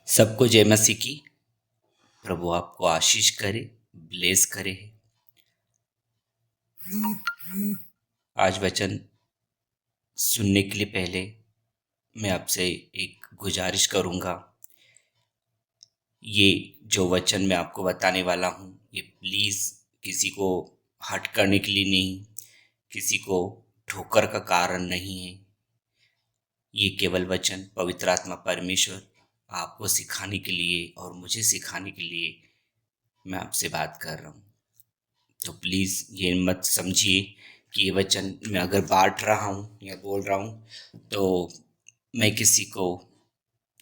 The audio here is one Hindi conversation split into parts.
सबको जय मसीह की। प्रभु आपको आशीष करे, ब्लेस करे। आज वचन सुनने के लिए पहले मैं आपसे एक गुजारिश करूंगा। ये जो वचन मैं आपको बताने वाला हूँ, ये प्लीज़ किसी को हर्ट करने के लिए नहीं, किसी को ठोकर का कारण नहीं है। ये केवल वचन पवित्र आत्मा परमेश्वर आपको सिखाने के लिए और मुझे सिखाने के लिए मैं आपसे बात कर रहा हूँ। तो प्लीज़ ये मत समझिए कि ये वचन मैं अगर बांट रहा हूँ या बोल रहा हूँ तो मैं किसी को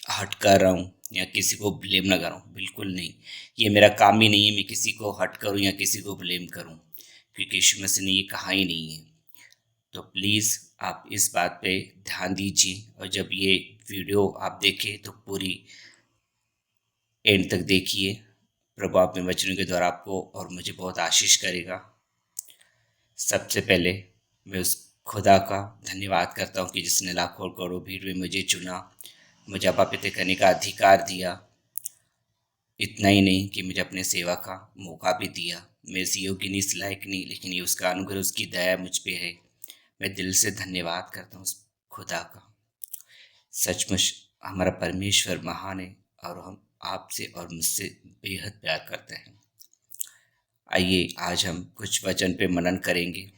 हर्ट कर रहा हूँ या किसी को ब्लेम ना कर रहा हूँ। बिल्कुल नहीं, ये मेरा काम ही नहीं है मैं किसी को हर्ट करूँ या किसी को ब्लेम करूँ, क्योंकि यीशु मसीह ने ये कहा ही नहीं है। तो प्लीज़ आप इस बात पे ध्यान दीजिए, और जब ये वीडियो आप देखें तो पूरी एंड तक देखिए। प्रभु अपने वचनों के द्वारा आपको और मुझे बहुत आशीष करेगा। सबसे पहले मैं उस खुदा का धन्यवाद करता हूँ कि जिसने लाखों और करोड़ों भीड़ में मुझे चुना, मुझे पापित करने का अधिकार दिया। इतना ही नहीं कि मुझे अपने सेवा का मौका भी दिया। मैं इस योग्य नहीं, इस लायक नहीं, लेकिन ये उसका अनुग्रह, उसकी दया मुझ पे है। मैं दिल से धन्यवाद करता हूँ उस खुदा का। सचमुच हमारा परमेश्वर महान है और हम आपसे और मुझसे बेहद प्यार करते हैं। आइए आज हम कुछ वचन पे मनन करेंगे।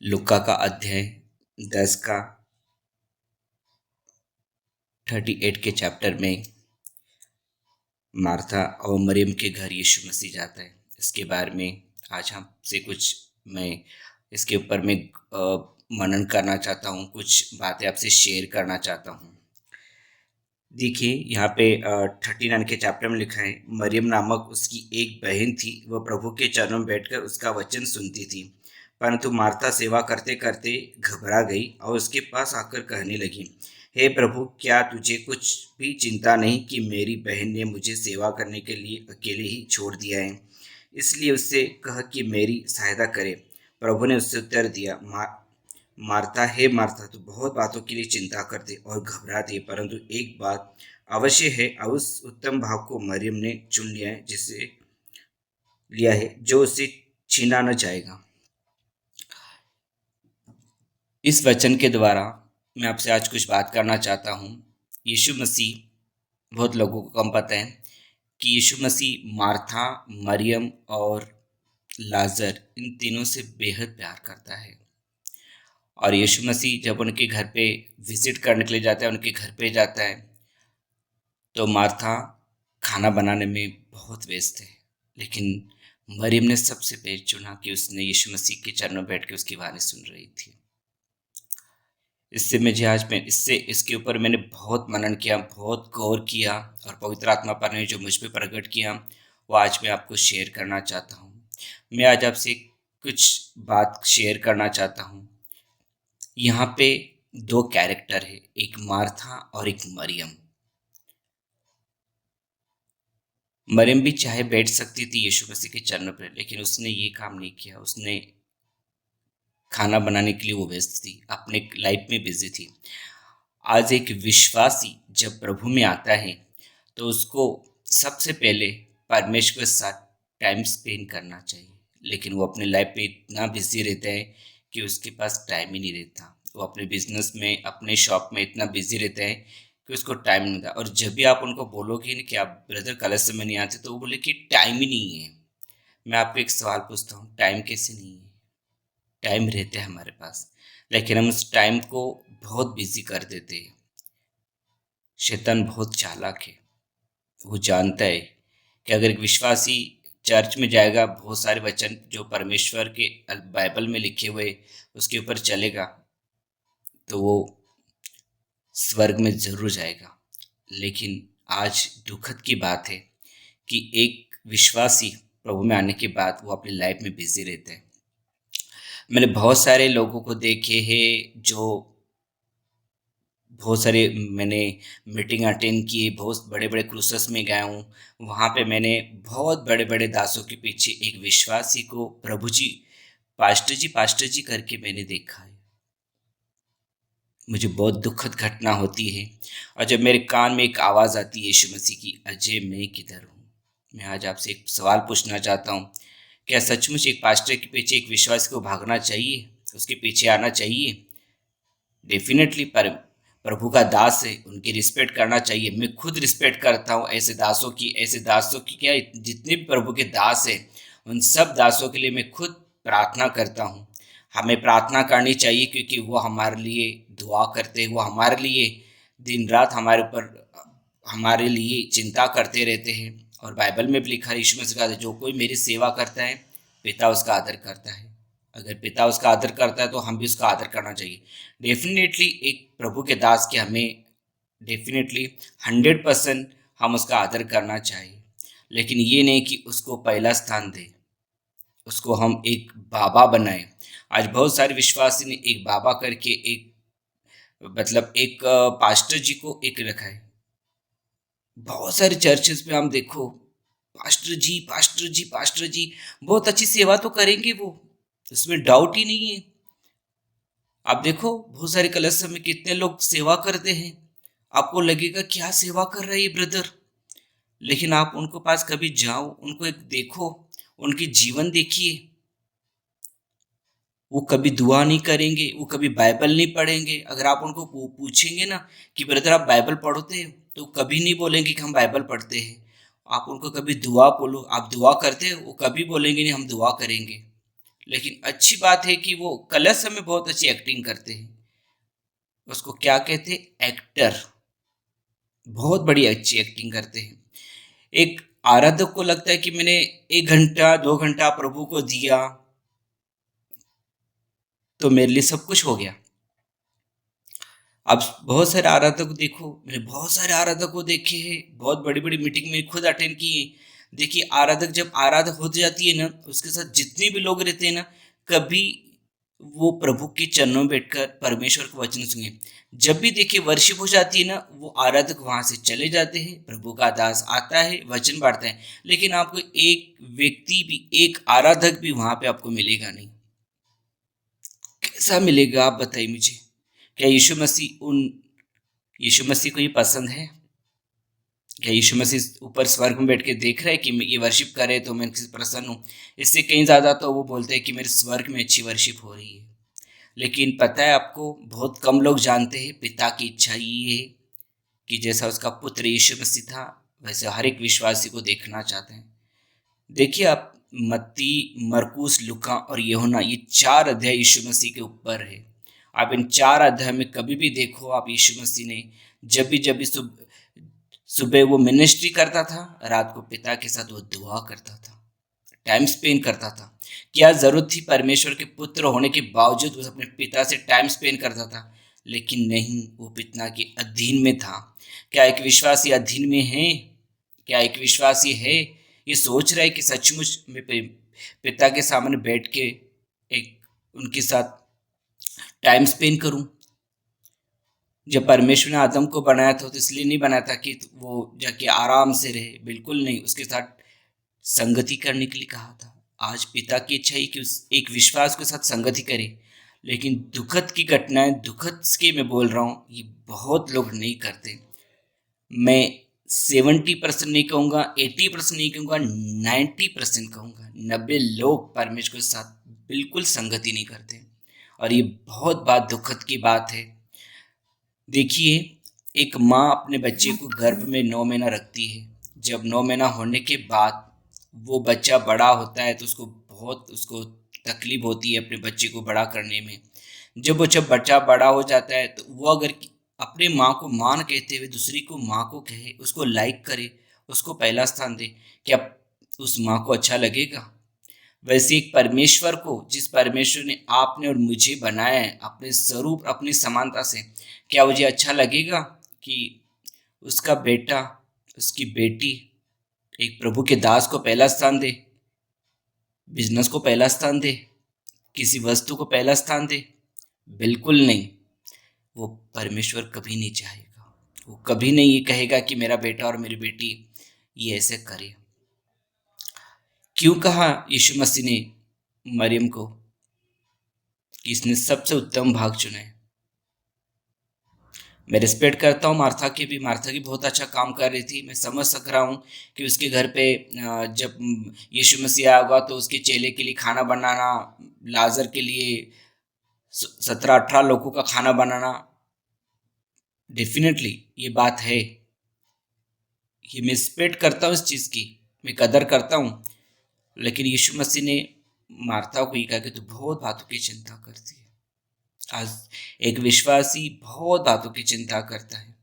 लुक्का का अध्याय 10 का 38 के चैप्टर में मार्था और मरियम के घर यीशु मसीह जाता है। इसके बारे में आज हमसे कुछ मैं इसके ऊपर में मनन करना चाहता हूँ, कुछ बातें आपसे शेयर करना चाहता हूँ। देखिए यहाँ पे 39 के चैप्टर में लिखा है, मरियम नामक उसकी एक बहन थी, वह प्रभु के चरणों में बैठकर उसका वचन सुनती थी। परंतु मार्था सेवा करते करते घबरा गई और उसके पास आकर कहने लगी, हे प्रभु, क्या तुझे कुछ भी चिंता नहीं कि मेरी बहन ने मुझे सेवा करने के लिए अकेले ही छोड़ दिया है? इसलिए उससे कह कि मेरी सहायता करे। प्रभु ने उससे उत्तर दिया, मार्था, हे मार्था, तू बहुत बातों के लिए चिंता करती और घबराती है, परंतु एक बात अवश्य है और उस उत्तम भाग को मरियम ने चुन लिया है जो उससे छीना न जाएगा। इस वचन के द्वारा मैं आपसे आज कुछ बात करना चाहता हूँ। यीशु मसीह, बहुत लोगों को कम पता है कि यीशु मसीह मार्था, मरियम और लाजर, इन तीनों से बेहद प्यार करता है। और यीशु मसीह जब उनके घर पे विजिट करने के लिए जाता है, उनके घर पे जाता है, तो मार्था खाना बनाने में बहुत व्यस्त है, लेकिन मरियम ने सबसे पहले चुना कि उसने यीशु मसीह के चरणों में बैठ के उसकी वाणी सुन रही थी। इससे मुझे आज मैं इससे इसके ऊपर मैंने बहुत मनन किया, बहुत गौर किया, और पवित्र आत्मा पर ने जो मुझ पे प्रकट किया वो आज मैं आपको शेयर करना चाहता हूँ। मैं आज आपसे कुछ बात शेयर करना चाहता हूँ। यहाँ पे दो कैरेक्टर है, एक मार्था और एक मरियम। मरियम भी चाहे बैठ सकती थी यीशु मसीह के चरणों पर, लेकिन उसने ये काम नहीं किया। उसने खाना बनाने के लिए वो व्यस्त थी, अपने लाइफ में बिजी थी। आज एक विश्वासी जब प्रभु में आता है तो उसको सबसे पहले परमेश्वर के साथ टाइम स्पेंड करना चाहिए, लेकिन वो अपने लाइफ में इतना बिजी रहता है कि उसके पास टाइम ही नहीं रहता। वो अपने बिजनेस में, अपने शॉप में इतना बिजी रहता है कि उसको टाइम नहीं मिलता। और जब भी आप उनको बोलोगे कि आप ब्रदर कल से में नहीं आते, तो वो बोले कि टाइम ही नहीं है। मैं आपको एक सवाल पूछता हूँ, टाइम कैसे नहीं है? टाइम रहता है हमारे पास, लेकिन हम उस टाइम को बहुत बिजी कर देते हैं। शैतान बहुत चालाक है। वो जानता है कि अगर एक विश्वासी चर्च में जाएगा, बहुत सारे वचन जो परमेश्वर के बाइबल में लिखे हुए उसके ऊपर चलेगा, तो वो स्वर्ग में जरूर जाएगा। लेकिन आज दुखद की बात है कि एक विश्वासी प्रभु में आने के बाद वो अपनी लाइफ में बिजी रहते हैं। मैंने बहुत सारे लोगों को देखे हैं जो बहुत सारे मैंने मीटिंग अटेंड किए, बहुत बड़े बड़े क्रूसेस में गया हूँ। वहाँ पे मैंने बहुत बड़े बड़े दासों के पीछे एक विश्वासी को प्रभु जी, पास्टर जी, पास्टर जी करके मैंने देखा है। मुझे बहुत दुखद घटना होती है और जब मेरे कान में एक आवाज़ आती है यीशु मसीह की, अजय मैं किधर हूँ। मैं आज आपसे एक सवाल पूछना चाहता हूँ, क्या सचमुच एक पास्टर के पीछे एक विश्वासी को भागना चाहिए, उसके पीछे आना चाहिए? डेफिनेटली। पर प्रभु का दास है, उनकी रिस्पेक्ट करना चाहिए। मैं खुद रिस्पेक्ट करता हूँ ऐसे दासों की क्या, जितने भी प्रभु के दास हैं उन सब दासों के लिए मैं खुद प्रार्थना करता हूँ। हमें प्रार्थना करनी चाहिए क्योंकि वो हमारे लिए दुआ करते हैं, वो हमारे लिए दिन रात हमारे लिए चिंता करते रहते हैं। और बाइबल में भी लिखा है, यीशु मसीह का, जो कोई मेरी सेवा करता है पिता उसका आदर करता है। अगर पिता उसका आदर करता है तो हम भी उसका आदर करना चाहिए। डेफिनेटली एक प्रभु के दास के हमें डेफिनेटली 100% हम उसका आदर करना चाहिए, लेकिन ये नहीं कि उसको पहला स्थान दें, उसको हम एक बाबा बनाए। आज बहुत सारे विश्वासी ने एक बाबा करके एक मतलब एक पास्टर जी को एक रखा है। बहुत सारे चर्चेस में हम देखो, पास्टर जी पास्टर जी पास्टर जी, बहुत अच्छी सेवा तो करेंगे वो, उसमें डाउट ही नहीं है। आप देखो बहुत सारे कलश में कितने लोग सेवा करते हैं, आपको लगेगा क्या सेवा कर रहे हैं ये ब्रदर, लेकिन आप उनको पास कभी जाओ, उनको एक देखो, उनकी जीवन देखिए। वो कभी दुआ नहीं करेंगे, वो कभी बाइबल नहीं पढ़ेंगे। अगर आप उनको पूछेंगे ना कि ब्रदर आप बाइबल पढ़ते हैं, तो कभी नहीं बोलेंगे कि हम बाइबल पढ़ते हैं। आप उनको कभी दुआ बोलो, आप दुआ करते हो, वो कभी बोलेंगे नहीं हम दुआ करेंगे। लेकिन अच्छी बात है कि वो कलश में बहुत अच्छी एक्टिंग करते हैं। उसको क्या कहते हैं, एक्टर। बहुत बड़ी अच्छी एक्टिंग करते हैं। एक आराधक को लगता है कि मैंने 1 घंटा 2 घंटा प्रभु को दिया तो मेरे लिए सब कुछ हो गया। अब बहुत सारे आराधक को देखो, मैंने बहुत सारे आराधक को देखे हैं, बहुत बड़ी बड़ी मीटिंग में खुद अटेंड की है। देखिए आराधक जब आराधक हो जाती है ना, उसके साथ जितने भी लोग रहते हैं ना, कभी वो प्रभु के चरणों में बैठकर परमेश्वर का वचन सुने। जब भी देखिए वर्शिप हो जाती है ना, वो आराधक वहां से चले जाते हैं, प्रभु का दास आता है वचन बांटता है, लेकिन आपको एक व्यक्ति भी, एक आराधक भी वहां पे आपको मिलेगा नहीं। कैसा मिलेगा आप बताइए मुझे। क्या यीशु मसीह को ये पसंद है? क्या यीशु मसीह ऊपर स्वर्ग में बैठ के देख रहे हैं कि ये वर्शिप करे तो मैं इनसे प्रसन्न हूँ? इससे कहीं ज़्यादा तो वो बोलते हैं कि मेरे स्वर्ग में अच्छी वर्शिप हो रही है। लेकिन पता है आपको, बहुत कम लोग जानते हैं पिता की इच्छा ये है कि जैसा उसका पुत्र यीशु मसीह था, वैसे हर एक विश्वासी को देखना चाहते हैं। देखिए आप, मत्ती, मरकुस, लुका और यूहन्ना, ये 4 अध्याय यीशु मसीह के ऊपर है। आप इन 4 अध्याय में कभी भी देखो, आप यीशु मसीह ने जब भी सुबह वो मिनिस्ट्री करता था, रात को पिता के साथ वो दुआ करता था, टाइम स्पेंड करता था। क्या जरूरत थी, परमेश्वर के पुत्र होने के बावजूद वो अपने पिता से टाइम स्पेंड करता था, लेकिन नहीं, वो पिता के अधीन में था। क्या एक विश्वासी अधीन में है? क्या एक विश्वासी है ये सोच रहा है कि सचमुच मैं पिता के सामने बैठ के एक उनके साथ टाइम स्पेंड करूं? जब परमेश्वर ने आदम को बनाया था तो इसलिए नहीं बनाया था कि वो जाके आराम से रहे, बिल्कुल नहीं, उसके साथ संगति करने के लिए कहा था। आज पिता की इच्छा है कि उस एक विश्वास के साथ संगति करे, लेकिन दुखद की घटनाएं, दुखद के मैं बोल रहा हूँ, ये बहुत लोग नहीं करते। मैं 70% नहीं कहूँगा, 80% नहीं कहूँगा, 90% कहूँगा, 90 लोग परमेश्वर के साथ बिल्कुल संगति नहीं करते। और ये बहुत बात दुखद की बात है। देखिए, एक माँ अपने बच्चे को गर्भ में 9 महीना रखती है। जब 9 महीना होने के बाद वो बच्चा बड़ा होता है तो उसको तकलीफ होती है अपने बच्चे को बड़ा करने में। जब बच्चा बड़ा हो जाता है तो वो अगर अपने माँ को माँ न कहते हुए दूसरी को माँ को कहे, उसको लाइक करे, उसको पहला स्थान दे, क्या उस माँ को अच्छा लगेगा? वैसे एक परमेश्वर को, जिस परमेश्वर ने आपने और मुझे बनाया है अपने स्वरूप अपनी समानता से, क्या मुझे अच्छा लगेगा कि उसका बेटा, उसकी बेटी एक प्रभु के दास को पहला स्थान दे, बिजनेस को पहला स्थान दे, किसी वस्तु को पहला स्थान दे? बिल्कुल नहीं। वो परमेश्वर कभी नहीं चाहेगा। वो कभी नहीं ये कहेगा कि मेरा बेटा और मेरी बेटी ये ऐसे करे। क्यों कहा यीशु मसीह ने मरियम को कि इसने सबसे उत्तम भाग चुना है? मैं रिस्पेक्ट करता हूँ मार्था की भी। मार्था की बहुत अच्छा काम कर रही थी। मैं समझ सक रहा हूँ कि उसके घर पे जब यीशु मसीह आया होगा तो उसके चेले के लिए खाना बनाना, लाजर के लिए 17-18 लोगों का खाना बनाना, डेफिनेटली ये बात है। ये मैं रिस्पेक्ट करता हूँ इस चीज़ की, मैं कदर करता हूँ। लेकिन यीशु मसीह ने मार्था को ये कहा कि तू बहुत बातों की चिंता करती है। आज एक विश्वासी बहुत बातों की चिंता करता है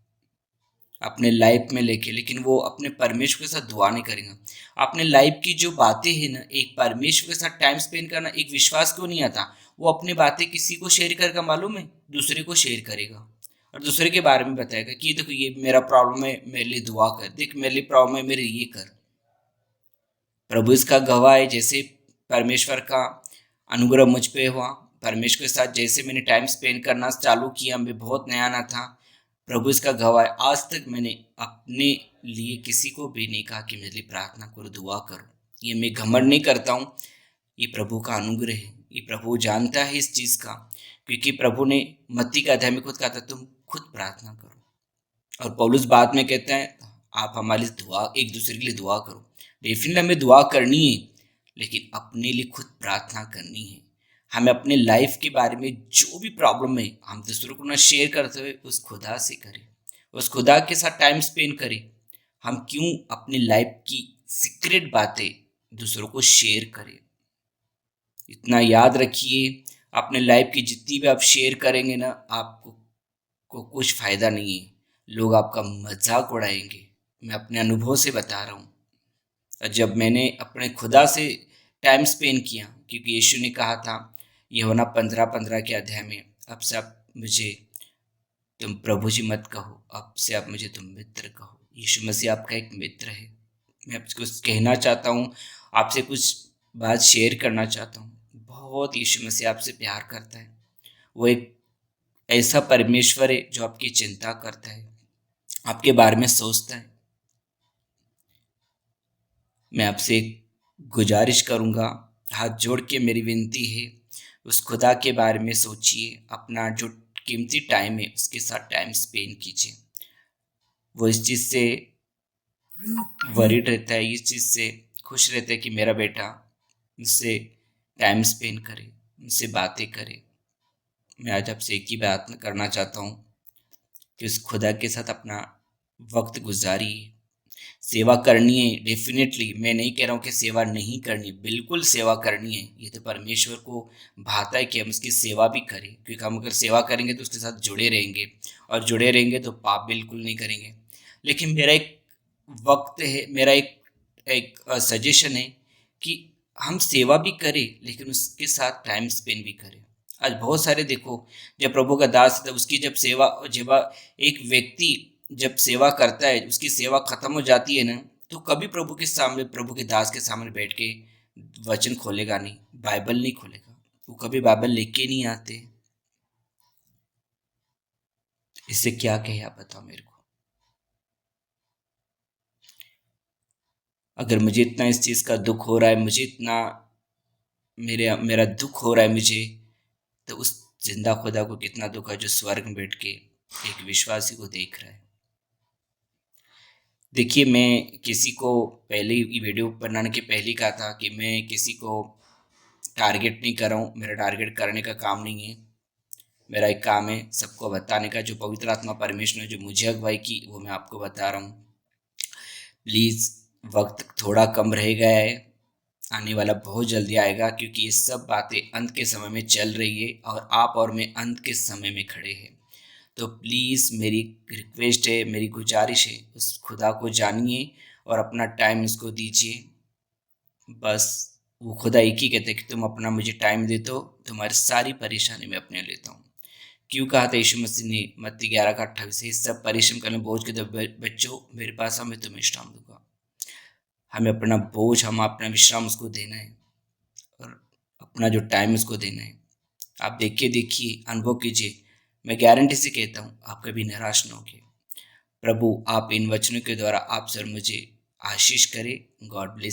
अपने लाइफ में लेके, लेकिन वो अपने परमेश्वर के साथ दुआ नहीं करेगा। अपने लाइफ की जो बातें हैं ना, एक परमेश्वर के साथ टाइम स्पेंड करना एक विश्वास क्यों नहीं आता। वो अपनी बातें किसी को शेयर करेगा, मालूम है, दूसरे को शेयर करेगा और दूसरे के बारे में बताएगा कि देखो ये मेरा प्रॉब्लम है, मेरे लिए दुआ कर, देख मेरे लिए प्रॉब्लम है, मेरे ये कर। प्रभु इसका गवाह है। जैसे परमेश्वर का अनुग्रह मुझ पे हुआ, परमेश्वर के साथ जैसे मैंने टाइम स्पेंड करना चालू किया, मैं बहुत नया ना था, प्रभु इसका गवाह है। आज तक मैंने अपने लिए किसी को भी नहीं कहा कि मेरे लिए प्रार्थना करो, दुआ करो। ये मैं घमंड नहीं करता हूँ, ये प्रभु का अनुग्रह है। ये प्रभु जानता है इस चीज़ का, क्योंकि प्रभु ने मत्ती का अध्याय में खुद कहा था तुम खुद प्रार्थना करो। और पौलुस बाद में कहते हैं आप हमारे लिए दुआ, एक दूसरे के लिए दुआ करो। डेफिनेटली हमें दुआ करनी है, लेकिन अपने लिए खुद प्रार्थना करनी है। हमें अपने लाइफ के बारे में जो भी प्रॉब्लम है हम दूसरों को ना शेयर करते हुए उस खुदा से करें, उस खुदा के साथ टाइम स्पेंड करें। हम क्यों अपनी लाइफ की सीक्रेट बातें दूसरों को शेयर करें। इतना याद रखिए, अपने लाइफ की जितनी भी आप शेयर करेंगे ना, आपको को कुछ फ़ायदा नहीं है। लोग आपका मजाक उड़ाएंगे। मैं अपने अनुभव से बता रहा हूँ। और जब मैंने अपने खुदा से टाइम स्पेंड किया, क्योंकि यीशु ने कहा था यूहन्ना 15:15 के अध्याय में, अब से आप मुझे तुम प्रभु जी मत कहो, अब से आप मुझे तुम मित्र कहो। यीशु मसीह आपका एक मित्र है। मैं आपसे कुछ कहना चाहता हूँ, आपसे कुछ बात शेयर करना चाहता हूँ। बहुत यीशु मसीह आपसे प्यार करता है। वो एक ऐसा परमेश्वर है जो आपकी चिंता करता है, आपके बारे में सोचता है। मैं आपसे एक गुजारिश करूँगा, हाथ जोड़ के मेरी विनती है, उस खुदा के बारे में सोचिए। अपना जो कीमती टाइम है उसके साथ टाइम स्पेंड कीजिए। वो इस चीज़ से वरीड रहता है, इस चीज़ से खुश रहता है कि मेरा बेटा मुझसे टाइम स्पेंड करे, मुझसे बातें करे। मैं आज आपसे एक ही बात करना चाहता हूँ कि उस खुदा के साथ अपना वक्त गुजारिए। सेवा करनी है, डेफिनेटली मैं नहीं कह रहा हूँ कि सेवा नहीं करनी, बिल्कुल सेवा करनी है। ये तो परमेश्वर को भाता है कि हम उसकी सेवा भी करें, क्योंकि हम अगर सेवा करेंगे तो उसके साथ जुड़े रहेंगे, और जुड़े रहेंगे तो पाप बिल्कुल नहीं करेंगे। लेकिन मेरा एक वक्त है, मेरा एक एक सजेशन है कि हम सेवा भी करें, लेकिन उसके साथ टाइम स्पेंड भी करें। आज बहुत सारे देखो, जब प्रभु का दास था उसकी जब सेवा, जब एक व्यक्ति जब सेवा करता है, उसकी सेवा खत्म हो जाती है ना, तो कभी प्रभु के सामने, प्रभु के दास के सामने बैठ के वचन खोलेगा नहीं, बाइबल नहीं खोलेगा। वो कभी बाइबल लेके नहीं आते। इससे क्या कहे आप बताओ मेरे को। अगर मुझे इतना इस चीज़ का दुख हो रहा है, मुझे इतना मेरे मेरा दुख हो रहा है मुझे, तो उस जिंदा खुदा को कितना दुख है जो स्वर्ग में बैठ के एक विश्वासी को देख रहा है। देखिए, मैं किसी को पहले ही वीडियो बनाने के पहले ही कहा था कि मैं किसी को टारगेट नहीं कर रहा हूँ। मेरा टारगेट करने का काम नहीं है। मेरा एक काम है सबको बताने का। जो पवित्र आत्मा परमेश्वर ने जो मुझे अगुवाई की वो मैं आपको बता रहा हूँ। प्लीज़, वक्त थोड़ा कम रह गया है, आने वाला बहुत जल्दी आएगा, क्योंकि ये सब बातें अंत के समय में चल रही है और आप और मैं अंत के समय में खड़े हैं। तो प्लीज़ मेरी रिक्वेस्ट है, मेरी गुजारिश है, उस खुदा को जानिए और अपना टाइम उसको दीजिए। बस वो खुदा एक ही कहते हैं कि तुम अपना मुझे टाइम दे दो, तुम्हारी सारी परेशानी मैं अपने लेता हूँ। क्यों कहा था यीशु मसीह ने मत्ती 11:28 से, सब परिश्रम करने बोझ के बच्चों मेरे पास मैं तुम्हें विश्राम दूंगा। हमें अपना बोझ, हम अपना विश्राम उसको देना है और अपना जो टाइम उसको देना है। आप देखिए अनुभव कीजिए। मैं गारंटी से कहता हूँ आप कभी निराश न होंगे। प्रभु आप इन वचनों के द्वारा आप सर मुझे आशीष करें। God bless.